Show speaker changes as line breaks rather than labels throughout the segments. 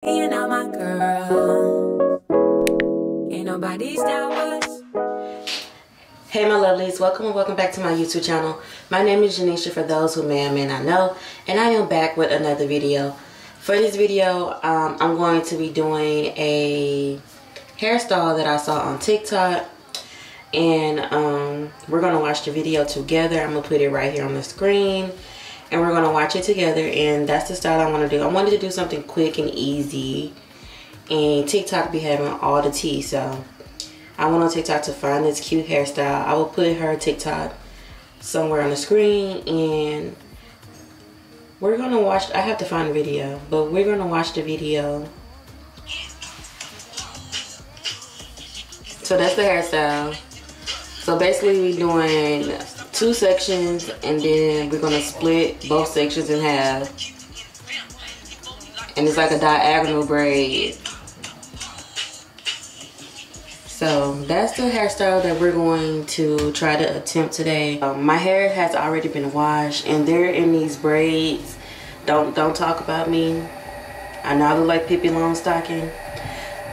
You know my girl. Ain't nobody's down but us.
Hey my lovelies, welcome back to my YouTube channel. My name is Djanesha for those who may or may not know, and I am back with another video. For this video, I'm going to be doing a hairstyle that I saw on TikTok, and we're going to watch the video together. I'm going to put it right here on the screen, and we're going to watch it together, and that's the style I want to do. I wanted to do something quick and easy, and TikTok be having all the tea, so I went on TikTok to find this cute hairstyle. I will put her TikTok somewhere on the screen, and we're going to watch. I have to find a video, but we're going to watch the video. So that's the hairstyle. So basically we're doing 2 sections, and then we're going to split both sections in half. And it's like a diagonal braid. So that's the hairstyle that we're going to try to attempt today. My hair has already been washed, and they're in these braids. Don't talk about me. I know I look like Pippi Longstocking,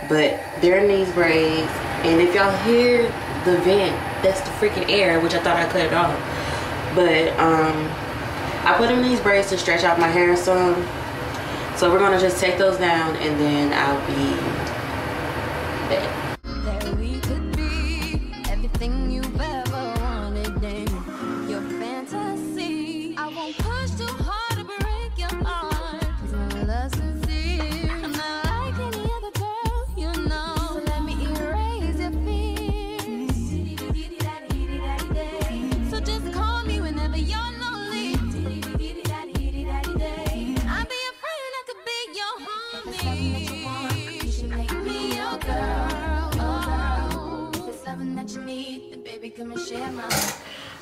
but they're in these braids. And if y'all hear the vent, that's the freaking air, which I thought I cut it off. But I put them in these braids to stretch out my hair some. So we're gonna just take those down, and then I'll be back.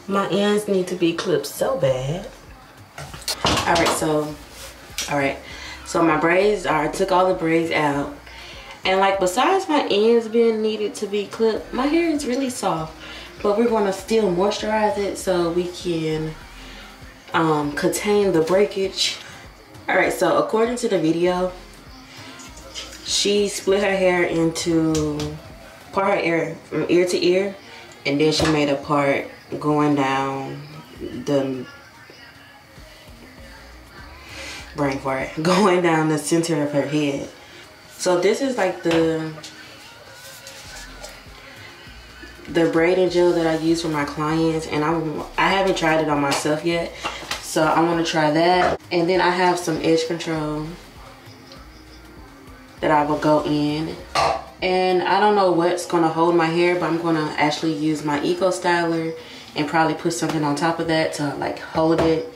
My ends need to be clipped so bad. Alright, so my braids I took all the braids out, and like besides my ends being needed to be clipped, my hair is really soft, but we're going to still moisturize it so we can contain the breakage. Alright, so according to the video, she split her hair into part her hair from ear to ear, and then she made a part going down the going down the center of her head. So this is like the braiding gel that I use for my clients, and I haven't tried it on myself yet, so I want to try that. And then I have some edge control that I will go in. And I don't know what's going to hold my hair, but I'm going to actually use my Eco Styler and probably put something on top of that to like hold it.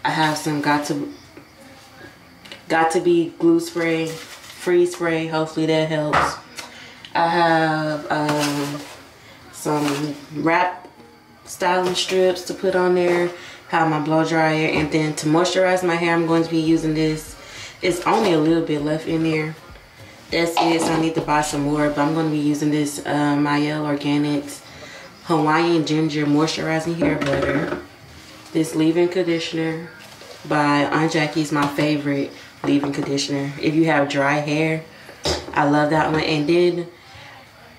I have some got to be glue spray, freeze spray. Hopefully that helps. I have some wrap styling strips to put on there. Have my blow dryer, and then to moisturize my hair, I'm going to be using this. It's only a little bit left in there. That's it, so I need to buy some more, but I'm going to be using this Mielle Organics Hawaiian Ginger Moisturizing Hair Butter. This leave-in conditioner by Aunt Jackie's my favorite leave-in conditioner. If you have dry hair, I love that one. And then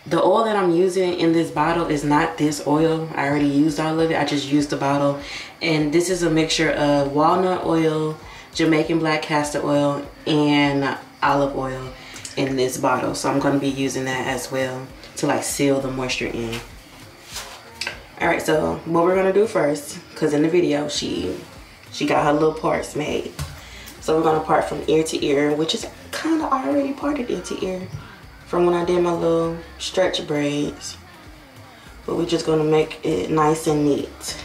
the oil that I'm using in this bottle is not this oil. I already used all of it. I just used the bottle. And this is a mixture of walnut oil, Jamaican black castor oil, and olive oil in this bottle. So I'm going to be using that as well to like seal the moisture in. Alright, so what we're going to do first, because in the video she got her little parts made. So we're going to part from ear to ear, which is kind of already parted ear to ear from when I did my little stretch braids. But we're just going to make it nice and neat.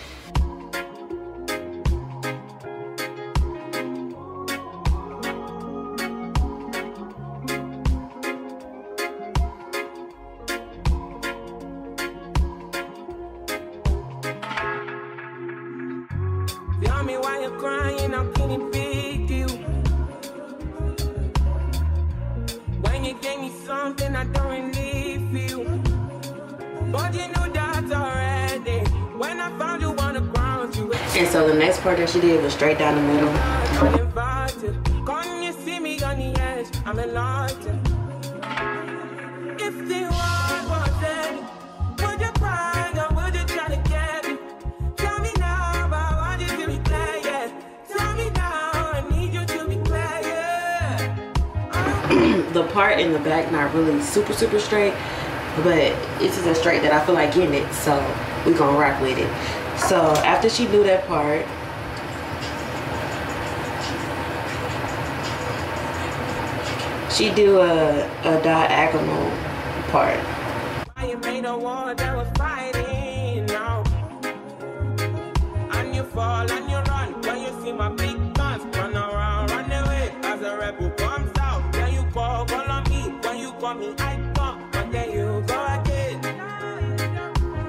Tell me why you're crying, how can it be to you? When you gave me something I don't really feel, but you knew that already. When I found you on the ground, you.
And so the next part that she did was straight down the middle.
I'm in love. If the world was ending, would you cry or would you try to get me? Tell me now, but I want you to be clear, yeah. Tell me now, I need you to be clear, yeah.
The part in the back not really super straight, but it's just a straight that I feel like getting it, so we gonna rock with it. So after she do that part, she do a diagonal part.
You made a war that was fighting now. And you fall and you run when you see my big guns. Run around, run away as a rebel comes out. Then you call on me. When you call me, I come. But then you go again.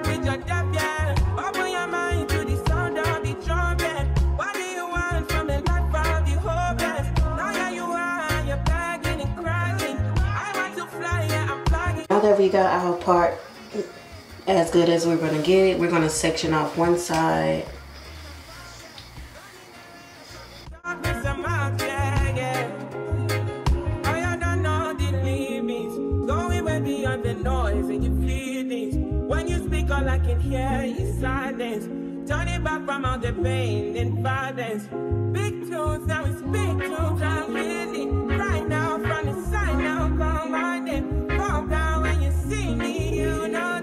With your death, yeah. Open your mind to the sound of the trumpet. What do you want from the life of the hopeless? Now that you are, you're begging and crying. I want to fly, yeah, I'm flying.
Now that we got our part as good as we're gonna get it, we're gonna section off one side.
Darkness, I'm out, yeah, yeah. Oh, you don't know the limits. Going way beyond the noise and you feel things. When you speak, all I can hear is silence. Turning back from all the pain and violence. Big tunes, now it's big tunes. I'm really right now from the side now. Call my name. Fall down when you see me. You know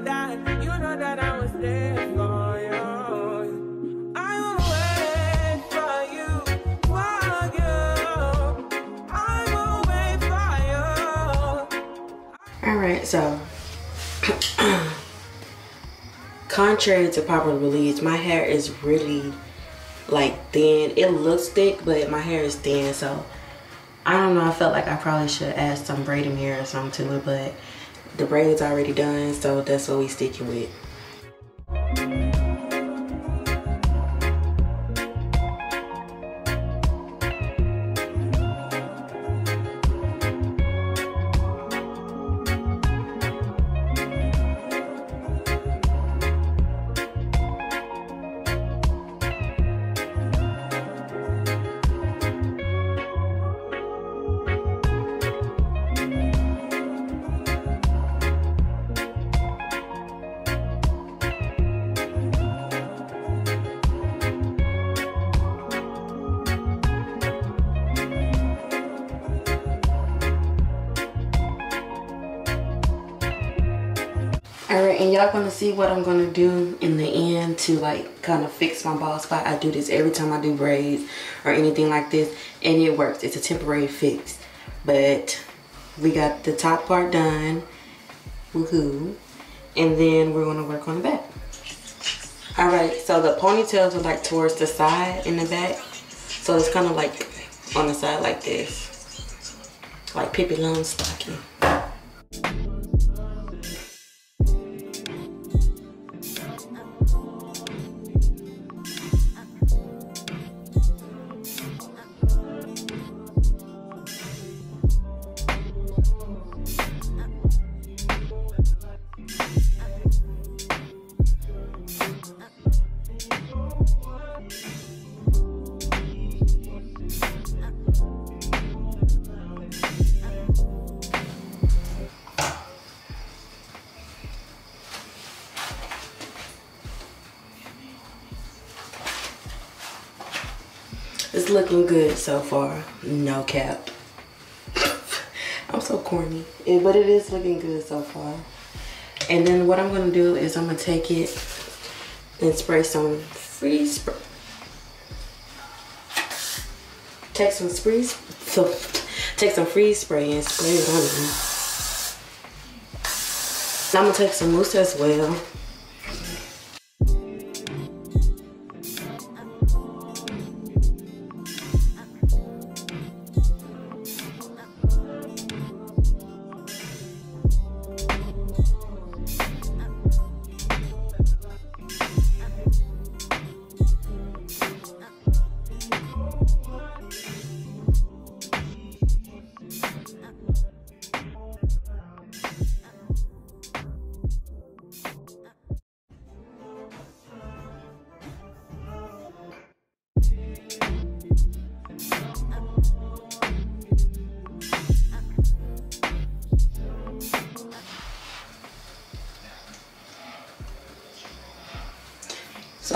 that I was there for you. I will wait for you, I will wait for you.
Alright, so contrary to popular beliefs, my hair is really like thin. It looks thick, but my hair is thin, so I don't know, I felt like I probably should add some braiding hair or something to it, but the braid's already done, so that's what we sticking with. Alright, and y'all gonna see what I'm gonna do in the end to like kind of fix my bald spot. I do this every time I do braids or anything like this, and it works. It's a temporary fix. But we got the top part done. Woohoo. And then we're gonna work on the back. Alright, so the ponytails are like towards the side in the back. So it's kind of like on the side like this. Like Pippi Longstocking. It's looking good so far, no cap. I'm so corny, but it is looking good so far. And then what I'm gonna do is I'm gonna take it and spray some freeze spray. Take some freeze spray and spray it on me. I'm gonna take some mousse as well.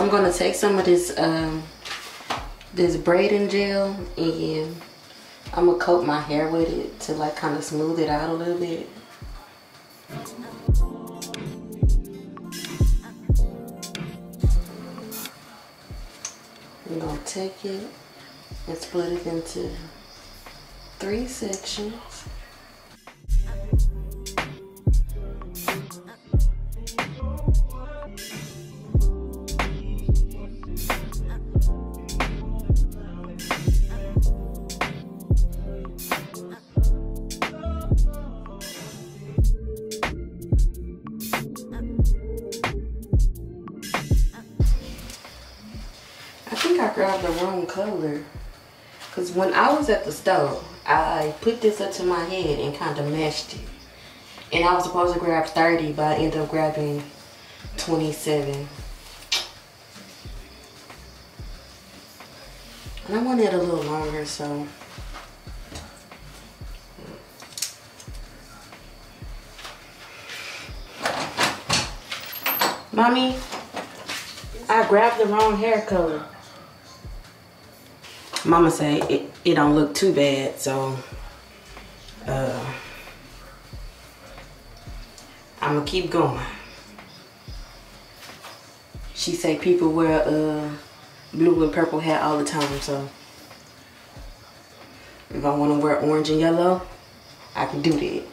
I'm gonna take some of this this braiding gel and I'm gonna coat my hair with it to like kind of smooth it out a little bit. I'm gonna take it and split it into 3 sections. I think I grabbed the wrong color, because when I was at the store, I put this up to my head and kind of meshed it. And I was supposed to grab 30, but I ended up grabbing 27. And I wanted it a little longer, so. Mommy, I grabbed the wrong hair color. Mama say it don't look too bad, so I'm gonna keep going. She say people wear blue and purple hair all the time, so if I want to wear orange and yellow, I can do that.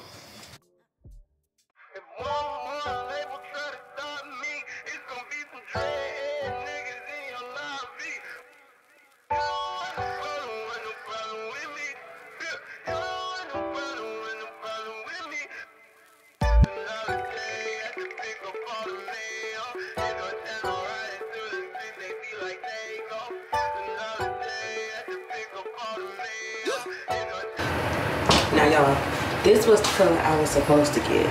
Now y'all, this was the color I was supposed to get.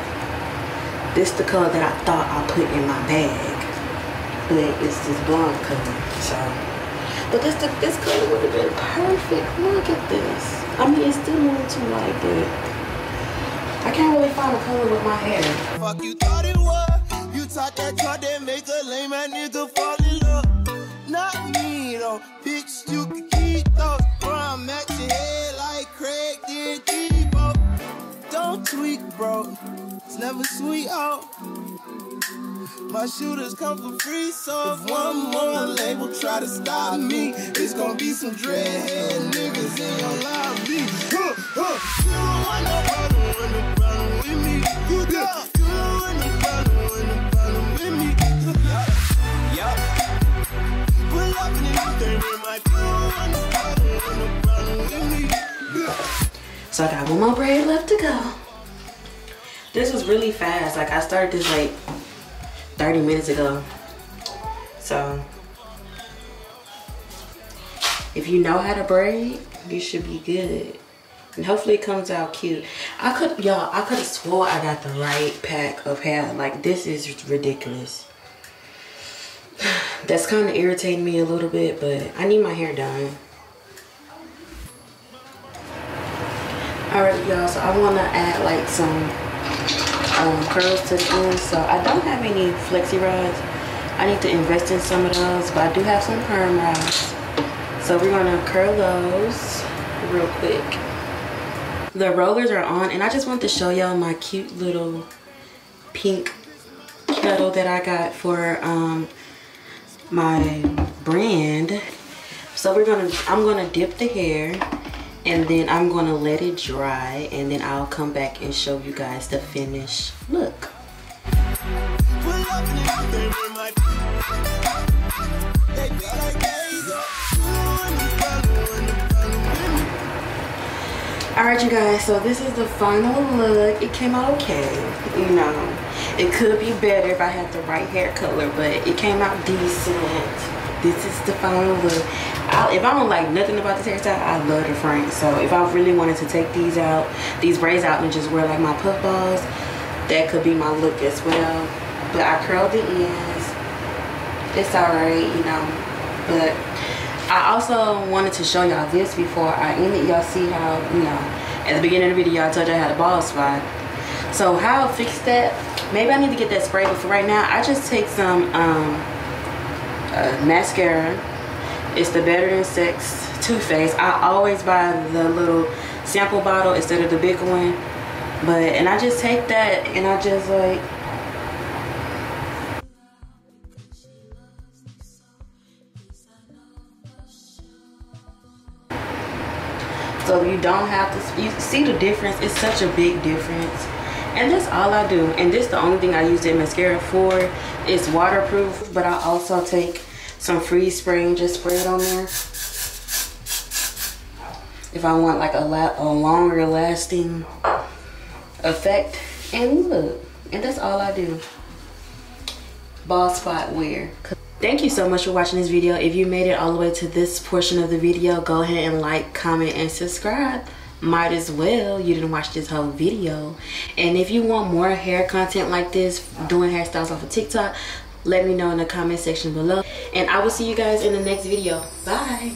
This the color that I thought I put in my bag, but it's this blonde color. So, but this color would have been perfect. Look at this. I mean, it's still a little too light, but I can't really find a color with my hair.
Fuck you thought it was. You talk that talk that make a lame ass nigga fall in love. Not me though, bitch. You can keep those. Bro, I'm at your head like Craig did Debo. Don't tweak, bro. It's never sweet out. My shooters come for free, so if one more label try to stop me, it's gonna be some dreadhead niggas in your lobby. You don't want no problem with me. You don't want no problem with me. Yup. Pull up in anything in my problem with me.
So I got one more braid left to go. This was really fast. Like I started this like 30 minutes ago. So if you know how to braid, you should be good. And hopefully it comes out cute. I could have swore I got the right pack of hair. Like this is ridiculous. That's kind of irritating me a little bit, but I need my hair done. Alright y'all, so I want to add like some curls to the end. So I don't have any flexi rods. I need to invest in some of those, but I do have some perm rods. So we're going to curl those real quick. The rollers are on, and I just want to show y'all my cute little pink kettle that I got for my brand. So I'm gonna dip the hair, and then I'm gonna let it dry, and then I'll come back and show you guys the finished look. Alright you guys, so this is the final look. It came out okay, you know. It could be better if I had the right hair color, but it came out decent. This is the final look. If I don't like nothing about this hairstyle, I love the front. So if I really wanted to take these braids out and just wear like my puff balls, that could be my look as well. But I curled the ends. It's alright, you know. But I also wanted to show y'all this before I end it. Y'all see how, you know, at the beginning of the video I told you I had a bald spot. So how I'll fix that, maybe I need to get that spray, but for right now I just take some mascara. It's the Better Than Sex Too Faced. I always buy the little sample bottle instead of the big one. And I just take that and I just like, so you don't have to, you see the difference. It's such a big difference. And that's all I do. And this is the only thing I use that mascara for. It's waterproof, but I also take some freeze spray and just spray it on there if I want like a longer lasting effect. And look, and that's all I do. Bald spot wear. Thank you so much for watching this video. If you made it all the way to this portion of the video, go ahead and like, comment, and subscribe. Might as well, you didn't watch this whole video. And if you want more hair content like this, doing hairstyles off of TikTok, let me know in the comment section below. And I will see you guys in the next video. Bye.